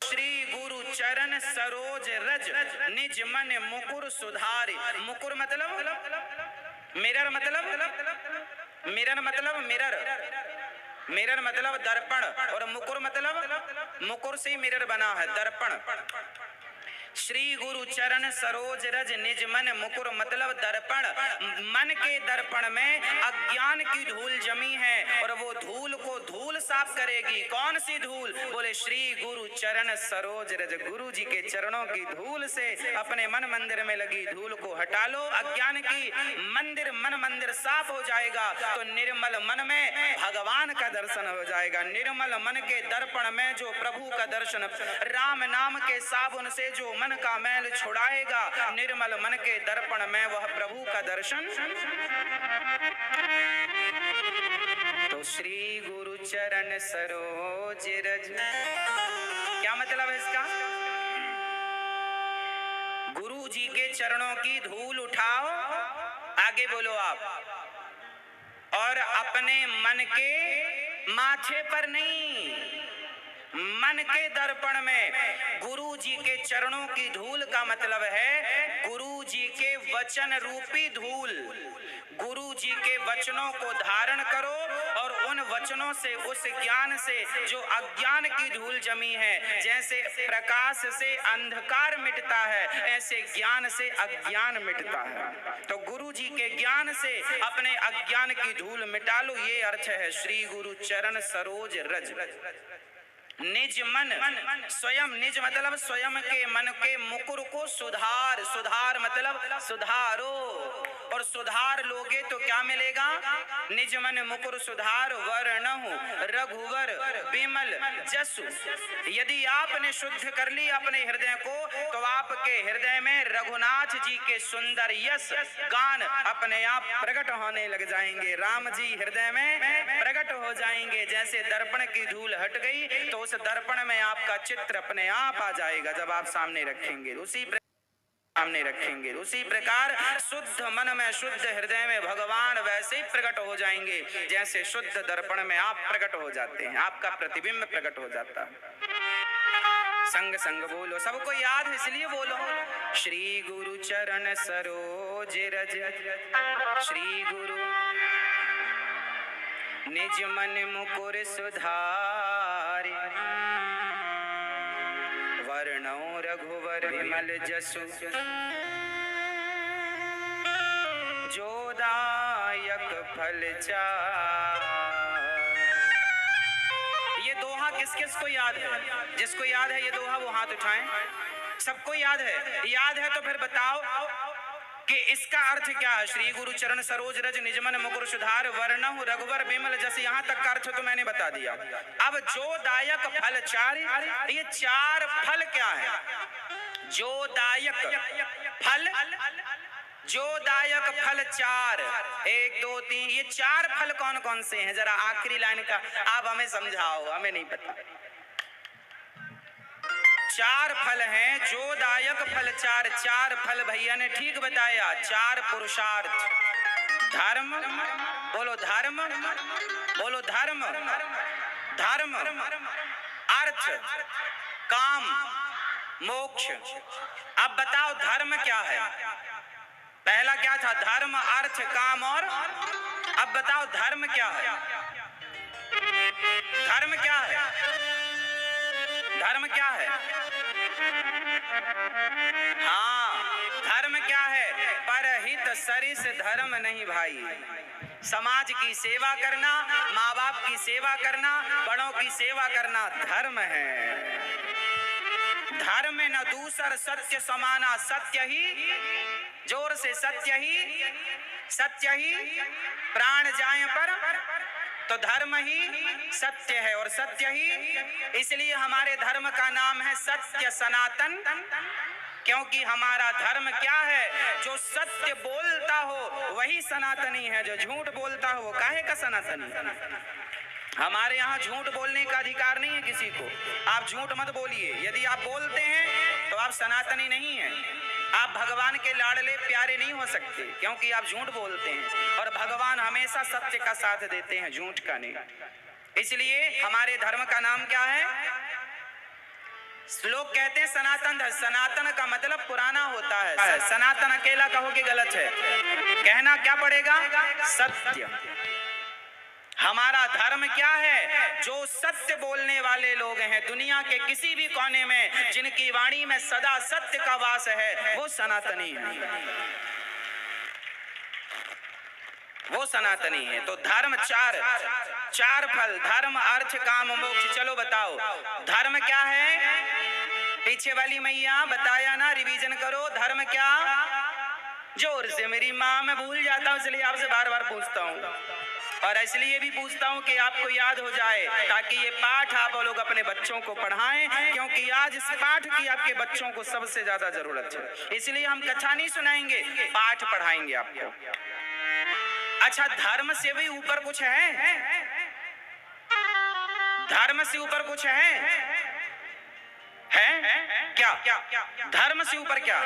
श्री गुरु चरण सरोज रज निज मन मुकुर सुधारे। मुकुर मतलब मिरर, मिरर मिरर मतलब दर्पण, और मुकुर मतलब मुकुर से मिरर बना है, दर्पण। श्री गुरु चरण सरोज रज निज मन मुकुर मतलब दर्पण। मन के दर्पण में अज्ञान की धूल जमी है और वो धूल को धूल साफ करेगी। कौन सी धूल? बोले श्री गुरु चरण सरोज रज। गुरु जी के चरणों की धूल से अपने मन मंदिर में लगी धूल को हटा लो, अज्ञान की मन मंदिर साफ हो जाएगा। तो निर्मल मन में भगवान का दर्शन हो जाएगा। निर्मल मन के दर्पण में जो प्रभु का दर्शन, राम नाम के साबुन से जो मन का मैल छुड़ाएगा, निर्मल मन के दर्पण में वह प्रभु का दर्शन। तो श्री गुरु चरण सरोज रज, क्या मतलब है इसका? गुरु जी के चरणों की धूल उठाओ, आगे बोलो आप, और अपने मन के माथे पर नहीं, मन के दर्पण में गुरु जी के चरणों की धूल का मतलब है गुरु जी के वचन रूपी धूल। गुरु जी के वचनों को धारण करो और उन वचनों से, उस ज्ञान से जो अज्ञान की धूल जमी है, जैसे प्रकाश से अंधकार मिटता है, ऐसे ज्ञान से अज्ञान मिटता है। तो गुरु जी के ज्ञान से अपने अज्ञान की धूल मिटा लो, ये अर्थ है श्री गुरु चरण सरोज रज। निज मन, स्वयं, निज मतलब स्वयं के मन के मुकुर को सुधार। सुधार मतलब सुधारो, और सुधार लोगे तो क्या मिलेगा? निज मन मुकुर सुधार वरनहु रघुवर बिमल जसु। यदि आपने शुद्ध कर ली अपने हृदय को, तो आपके हृदय में रघुनाथ जी के सुंदर यश गान अपने आप प्रकट होने लग जाएंगे। राम जी हृदय में प्रकट हो जाएंगे। जैसे दर्पण की धूल हट गई तो उस दर्पण में आपका चित्र अपने आप आ जाएगा जब आप सामने रखेंगे। उसी प्रकार शुद्ध मन में, शुद्ध हृदय में भगवान वैसे ही प्रकट हो जाएंगे जैसे शुद्ध दर्पण में आप प्रकट हो जाते हैं, आपका प्रतिबिंब प्रकट हो जाता है। संग संग बोलो, सबको याद है इसलिए बोलो। श्री गुरु चरण सरोज रज, श्री गुरु निज मन मुकुर सुधारि, वर्णौ रघुवर विमल जसु, जो दायक फल चारि। ये दोहा किस किस को याद है? जिसको याद है ये दोहा वो हाथ उठाएं। सबको याद है? याद है तो फिर बताओ कि इसका अर्थ क्या है? श्री गुरु चरण सरोज रज निज मन मुकुर सुधार वर्णहु रघुवर बिमल जस, यहाँ तक का अर्थ तो मैंने बता दिया। अब जो दायक फल चारि, ये चार फल क्या है? जो दायक फल, जो दायक फल चार, 1 2 3, ये चार फल कौन कौन से हैं? जरा आखिरी लाइन का आप हमें समझाओ, हमें नहीं पता। चार फल हैं जो दायक फल चार। चार फल भैया ने ठीक बताया। चार पुरुषार्थ, धर्म बोलो, धर्म बोलो, धर्म धर्म, अर्थ, काम, मोक्ष। अब बताओ धर्म क्या है? पहला क्या था? धर्म, अर्थ, काम और अब बताओ धर्म क्या है? धर्म क्या है? धर्म क्या है? हाँ, धर्म क्या है? परहित सरिस धर्म नहीं भाई। समाज की सेवा करना, माँ बाप की सेवा करना, बड़ों की सेवा करना धर्म है। धर्म में न दूसर सत्य समाना, सत्य ही, जोर से सत्य ही, सत्य ही प्राण जाए पर, तो धर्म ही सत्य है और सत्य ही, इसलिए हमारे धर्म का नाम है सत्य सनातन। क्योंकि हमारा धर्म क्या है? जो सत्य बोलता हो वही सनातनी है, जो झूठ बोलता हो वो काहे का सनातनी? हमारे यहाँ झूठ बोलने का अधिकार नहीं है किसी को। आप झूठ मत बोलिए। यदि आप बोलते हैं तो आप सनातनी नहीं हैं। आप भगवान के लाडले प्यारे नहीं हो सकते, क्योंकि आप झूठ बोलते हैं। और भगवान हमेशा सत्य का साथ देते हैं, झूठ का नहीं। इसलिए हमारे धर्म का नाम क्या है? लोग कहते हैं सनातन धर्म, सनातन का मतलब पुराना होता है, सनातन अकेला कहोगे गलत है, कहना क्या पड़ेगा? सत्य। हमारा धर्म क्या है? जो सत्य बोलने वाले लोग हैं दुनिया के किसी भी कोने में, जिनकी वाणी में सदा सत्य का वास है, वो सनातनी है, वो सनातनी है। तो धर्म चार फल, धर्म अर्थ काम मोक्ष। चलो बताओ धर्म क्या है? पीछे वाली मैया बताया ना, रिवीजन करो। धर्म क्या? जोर से मेरी माँ, मैं भूल जाता हूँ इसलिए आपसे बार बार पूछता हूँ, और इसलिए भी पूछता हूँ कि आपको याद हो जाए, ताकि ये पाठ आप लोग अपने बच्चों को पढ़ाएं, क्योंकि आज इस पाठ की आपके बच्चों को सबसे ज्यादा जरूरत है। इसलिए हम कथा नहीं सुनाएंगे, पाठ पढ़ाएंगे आपको। अच्छा, धर्म से भी ऊपर कुछ है? धर्म से ऊपर कुछ है? क्या? धर्म से ऊपर क्या?